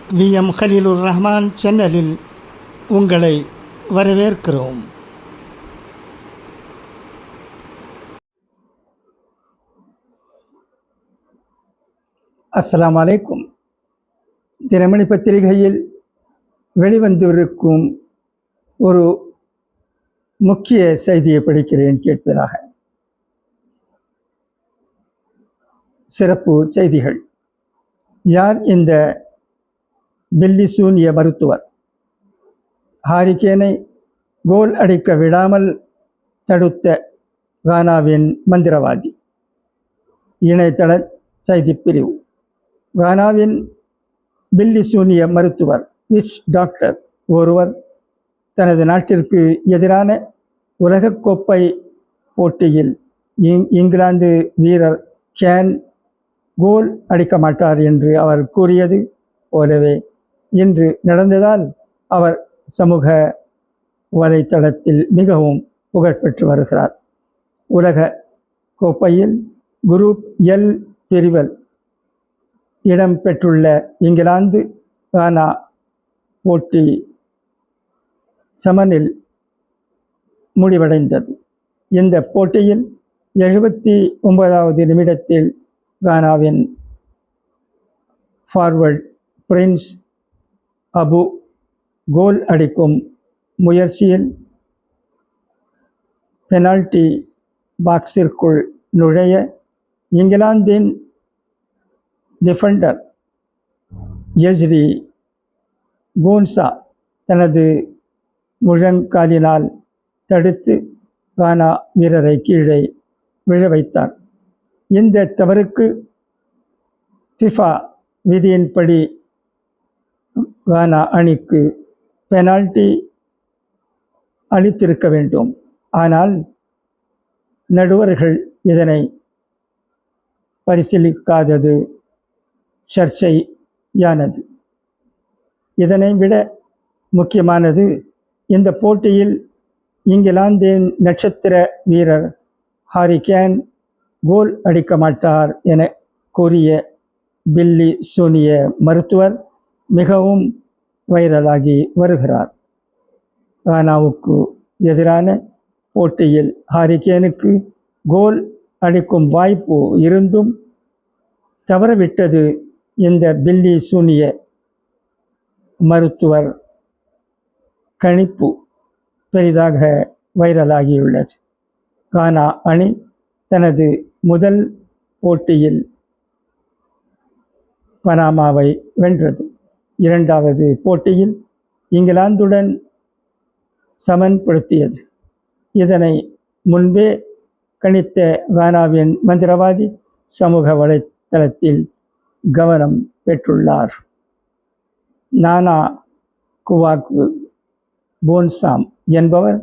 VM Khaleelur Rahman சேனலில் உங்களை வரவேற்கிறோம். அஸ்ஸலாமு அலைக்கும். தினமணி பத்திரிகையில் வெளிவந்திருக்கும் ஒரு முக்கிய செய்தியை படிக்கிறேன் கேட்பதாக. சிறப்பு செய்திகள். யார் இந்த பில்லி சூனிய மருத்துவர்? ஹாரிகேனை கோல் அடிக்க விடாமல் தடுத்த கானாவின் மந்திரவாதி. இணையதள செய்திப்பிரிவு. கானாவின் பில்லி சூனிய மருத்துவர் விச் டாக்டர் ஒருவர் தனது நாட்டிற்கு எதிரான உலகக்கோப்பை போட்டியில் இங்கிலாந்து வீரர் கேன் கோல் அடிக்க மாட்டார் என்று அவர் கூறியது போலவே இன்று நடந்ததால் அவர் சமூக வலைத்தளத்தில் மிகவும் புகழ்பெற்று வருகிறார். உலக கோப்பையில் குரூப் எல் பிரிவில் இடம்பெற்றுள்ள இங்கிலாந்து கானா போட்டி சமனில் முடிவடைந்தது. இந்த போட்டியில் 79வது நிமிடத்தில் கானாவின் ஃபார்வர்ட் பிரின்ஸ் அபு கோல் அடிக்கும் முயற்சியில் பெனால்டி பாக்ஸிற்குள் நுழைய இங்கிலாந்தின் டிஃபெண்டர் எஸ்ரி கோன்சா தனது முழங்காலினால் தடுத்து கானா வீரரை கீழே விழ வைத்தார். இந்த தவறுக்கு ஃபிஃபா விதியின்படி கானா அணிக்கு பெனால்டி அளித்திருக்க வேண்டும். ஆனால் நடுவர்கள் இதனை பரிசீலிக்காதது சர்ச்சையானது. இதனை விட முக்கியமானது, இந்த போட்டியில் இங்கிலாந்தின் நட்சத்திர வீரர் ஹாரிகேன் கோல் அடிக்க மாட்டார் என கூறிய பில்லி சூனிய மருத்துவர் மிகவும் வைரலாகி வருகிறார். கானாவுக்கு எதிரான போட்டியில் ஹாரிகேனுக்கு கோல் அடிக்கும் வாய்ப்பு இருந்தும் தவறவிட்டது இந்த பில்லி சூனிய மருத்துவர் கணிப்பு பெரிதாக வைரலாகியுள்ளது. கானா அணி தனது முதல் போட்டியில் பனாமாவை வென்றது. இரண்டாவது போட்டியில் இங்கிலாந்துடன் சமன்படுத்தியது. இதனை முன்பே கணித்த கானாவின் மந்திரவாதி சமூக வலைத்தளத்தில் கவனம் பெற்றுள்ளார். நானா குவாக்கு போன்சாம் என்பவர்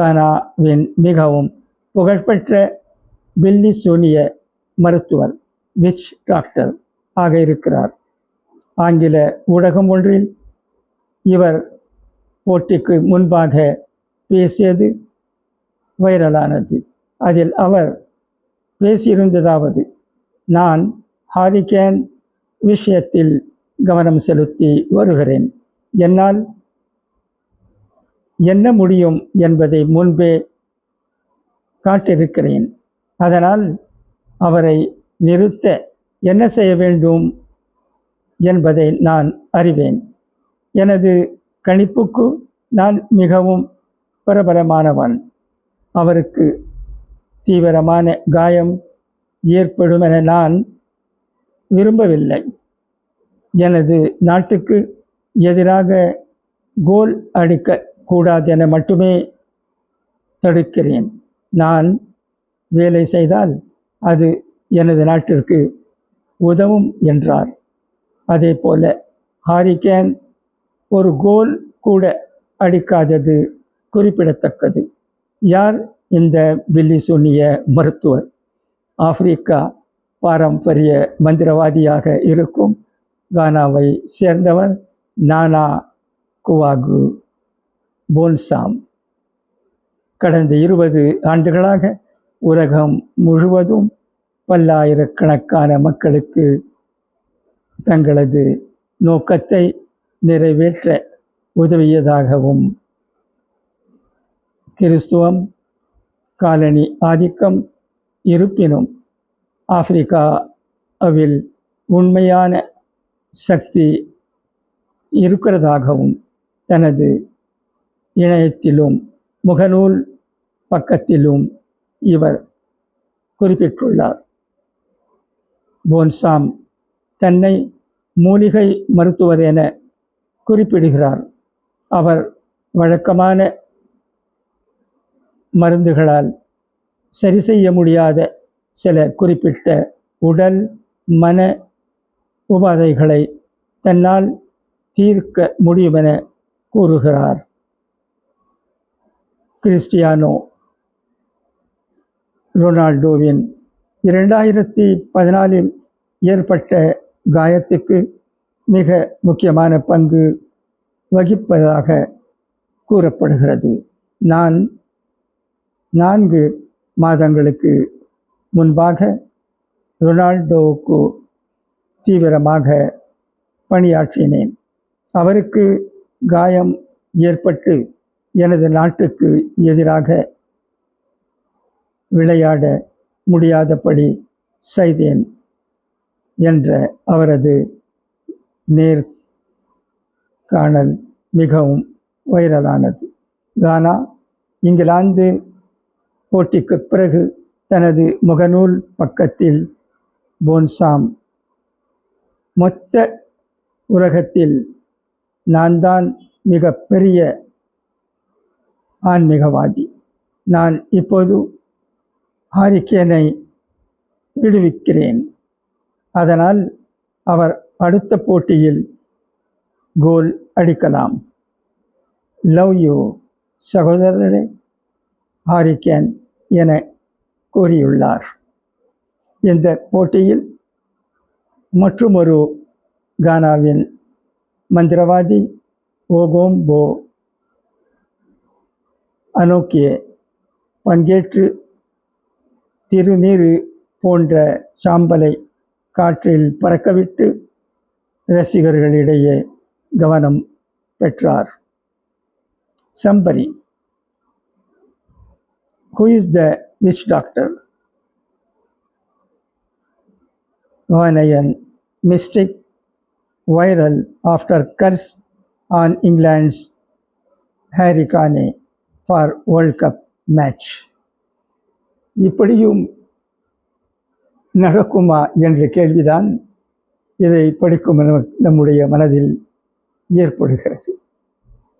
கானாவின் மிகவும் புகழ்பெற்ற பில்லி சூனிய மருத்துவர் விச் டாக்டர் ஆக இருக்கிறார். ஆங்கில ஊடகம் ஒன்றில் இவர் போட்டிக்கு முன்பாக பேசியது வைரலானது. அதில் அவர் பேசியிருந்ததாவது: நான் ஹாரிகேன் விஷயத்தில் கவனம் செலுத்தி வருகிறேன். என்னால் என்ன முடியும் என்பதை முன்பே காட்டியிருக்கிறேன். அதனால் அவரை நிறுத்த என்ன செய்ய வேண்டும் என்பதை நான் அறிவேன். எனது கணிப்புக்கு நான் மிகவும் பிரபலமானவன். அவருக்கு தீவிரமான காயம் ஏற்படும் என நான் விரும்பவில்லை. எனது நாட்டுக்கு எதிராக கோல் அடிக்க கூடாது என மட்டுமே தடுக்கிறேன். நான் வேலை செய்தால் அது எனது நாட்டிற்கு உதவும் என்றார். அதே போல ஹாரிகேன் ஒரு கோல் கூட அடிக்காதது குறிப்பிடத்தக்கது. யார் இந்த பில்லி சூனிய மருத்துவர்? ஆப்பிரிக்கா பாரம்பரிய மந்திரவாதியாக இருக்கும் கானாவை சேர்ந்தவர் நானா குவாகு போன்சாம். கடந்த 20 ஆண்டுகளாக உலகம் முழுவதும் பல்லாயிரக்கணக்கான மக்களுக்கு தங்களது நோக்கத்தை நிறைவேற்ற உதவியதாகவும் கிறிஸ்துவம் காலனி ஆதிக்கம் இருப்பினும் ஆப்பிரிக்காவில் உண்மையான சக்தி இருக்கிறதாகவும் தனது இணையத்திலும் முகநூல் பக்கத்திலும் இவர் குறிப்பிட்டுள்ளார். போன்சாம் தன்னை மூலிகை மருத்துவர் என குறிப்பிடுகிறார். அவர் வழக்கமான மருந்துகளால் சரி செய்ய முடியாத சில குறிப்பிட்ட உடல் மன உபாதைகளை தன்னால் தீர்க்க முடியுமென கூறுகிறார். கிறிஸ்டியானோ ரொனால்டோவின் 2014 ஏற்பட்ட காயத்துக்கு மிக முக்கியமான பங்கு வகிப்பதாக கூறப்படுகிறது. நான் 4 மாதங்களுக்கு முன்பாக ரொனால்டோவுக்கு தீவிரமாக பணியாற்றினேன். அவருக்கு காயம் ஏற்பட்டு எனது நாட்டுக்கு எதிராக விளையாட முடியாதபடி செய்தேன் என்ற அவரது நேர்காணல் மிகவும் வைரலானது. கானா இங்கிலாந்து போட்டிக்கு பிறகு தனது முகநூல் பக்கத்தில் போன்சாம் மொத்த உலகத்தில் நான் தான் மிகப்பெரிய ஆன்மீகவாதி. நான் இப்போது ஹாரி கேனை விடுவிக்கிறேன். அதனால் அவர் அடுத்த போட்டியில் கோல் அடிக்கலாம். லவ் யூ சகோதரரே ஹாரி கேன் என கூறியுள்ளார். இந்த போட்டியில் மற்றுமொரு கானாவின் மந்திரவாதி ஓகோம்போ அனோக்கியே பங்கேற்று திருநீறு போன்ற சாம்பலை காற்றில் பறக்கவிட்டு ரசிகர்களிடையே கவனம் பெற்றார். Somebody who is the witch doctor? Ghanaian mystic viral after curse on England's Harry Kane for World Cup match. இப்படியும் நடக்குமா என்ற கேள்விதான் இதை படிக்கும் நம்முடைய மனதில் ஏற்படுகிறது.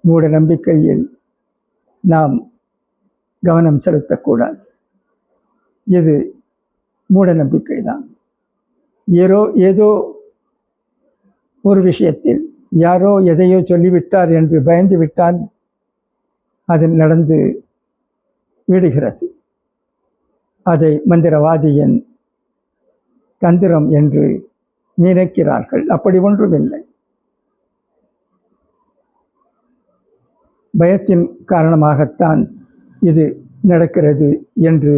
மூட நம்பிக்கையில் நாம் கவனம் செலுத்தக்கூடாது. இது மூட நம்பிக்கை தான். ஏதோ ஒரு விஷயத்தில் யாரோ எதையோ சொல்லிவிட்டார் என்று பயந்து விட்டால் அது நடந்து விடுகிறது. அதை மந்திரவாதியின் தந்திரம் என்று நினைக்கிறார்கள். அப்படி ஒன்றுமில்லை. பயத்தின் காரணமாகத்தான் இது நடக்கிறது என்று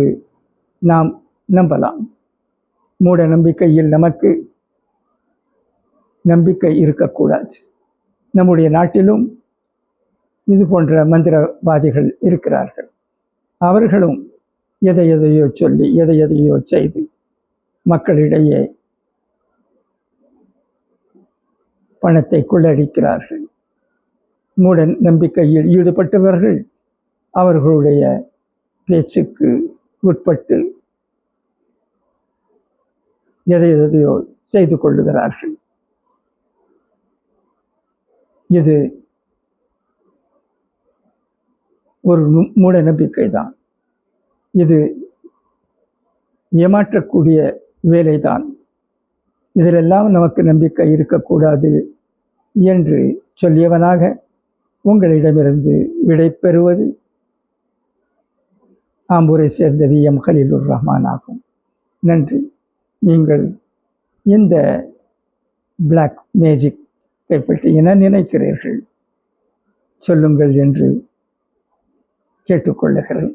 நாம் நம்பலாம். மூட நம்பிக்கையில் நமக்கு நம்பிக்கை இருக்கக்கூடாது. நம்முடைய நாட்டிலும் இது போன்ற மந்திரவாதிகள் இருக்கிறார்கள். அவர்களும் எதையோ சொல்லி எதையோ செய்து மக்களிடையே பணத்தை கொள்ளடிக்கிறார்கள். மூட நம்பிக்கையில் ஈடுபட்டவர்கள் அவர்களுடைய பேச்சுக்கு உட்பட்டு எதையோ செய்து கொள்ளுகிறார்கள். இது ஒரு மூட நம்பிக்கை தான். இது ஏமாற்றக்கூடிய வேலைதான். இதிலெல்லாம் நமக்கு நம்பிக்கை இருக்கக்கூடாது என்று சொல்லியவனாக உங்களிடமிருந்து விடை பெறுவது ஆம்பூரை சேர்ந்த VM கலீலுர் ரஹ்மான் ஆகும். நன்றி. நீங்கள் இந்த பிளாக் மேஜிக்கை பற்றி என்ன நினைக்கிறீர்கள்? சொல்லுங்கள் என்று கேட்டுக்கொள்ளுகிறேன்.